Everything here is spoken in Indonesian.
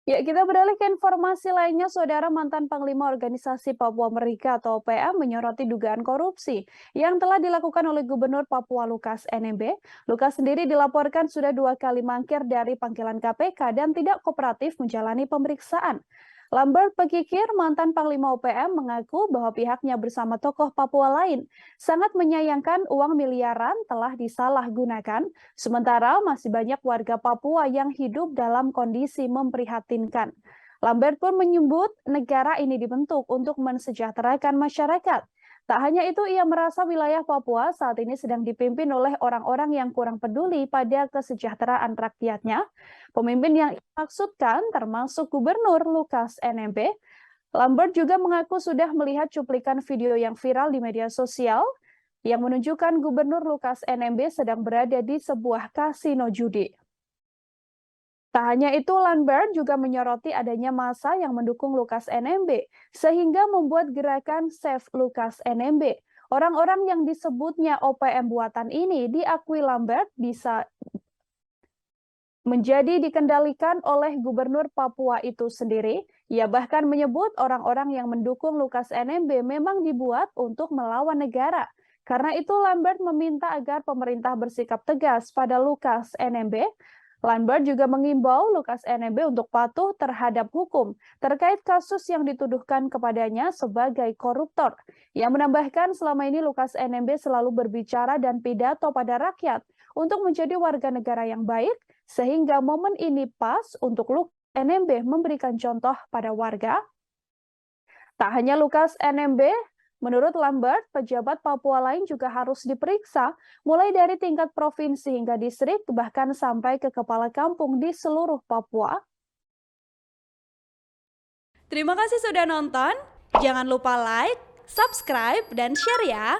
Ya, kita beralih ke informasi lainnya, Saudara. Mantan Panglima Organisasi Papua Merdeka atau OPM menyoroti dugaan korupsi yang telah dilakukan oleh Gubernur Papua Lukas NMB. Lukas sendiri dilaporkan sudah 2 kali mangkir dari panggilan KPK dan tidak kooperatif menjalani pemeriksaan. Lambert Pekikir, mantan Panglima OPM, mengaku bahwa pihaknya bersama tokoh Papua lain sangat menyayangkan uang miliaran telah disalahgunakan. Sementara masih banyak warga Papua yang hidup dalam kondisi memprihatinkan. Lambert pun menyebut negara ini dibentuk untuk mensejahterakan masyarakat. Tak hanya itu, ia merasa wilayah Papua saat ini sedang dipimpin oleh orang-orang yang kurang peduli pada kesejahteraan rakyatnya. Pemimpin yang dimaksudkan termasuk Gubernur Lukas NMB. Lambert juga mengaku sudah melihat cuplikan video yang viral di media sosial yang menunjukkan Gubernur Lukas NMB sedang berada di sebuah kasino judi. Tak hanya itu, Lambert juga menyoroti adanya massa yang mendukung Lukas NMB, sehingga membuat gerakan Save Lukas NMB. Orang-orang yang disebutnya OPM buatan ini diakui Lambert bisa menjadi dikendalikan oleh Gubernur Papua itu sendiri. Ia bahkan menyebut orang-orang yang mendukung Lukas NMB memang dibuat untuk melawan negara. Karena itu Lambert meminta agar pemerintah bersikap tegas pada Lukas NMB. Lambert juga mengimbau Lukas NMB untuk patuh terhadap hukum terkait kasus yang dituduhkan kepadanya sebagai koruptor. Ia menambahkan selama ini Lukas NMB selalu berbicara dan pidato pada rakyat untuk menjadi warga negara yang baik, sehingga momen ini pas untuk Lukas NMB memberikan contoh pada warga. Tak hanya Lukas NMB, menurut Lambert, pejabat Papua lain juga harus diperiksa, mulai dari tingkat provinsi hingga distrik, bahkan sampai ke kepala kampung di seluruh Papua. Terima kasih sudah nonton. Jangan lupa like, subscribe, dan share ya.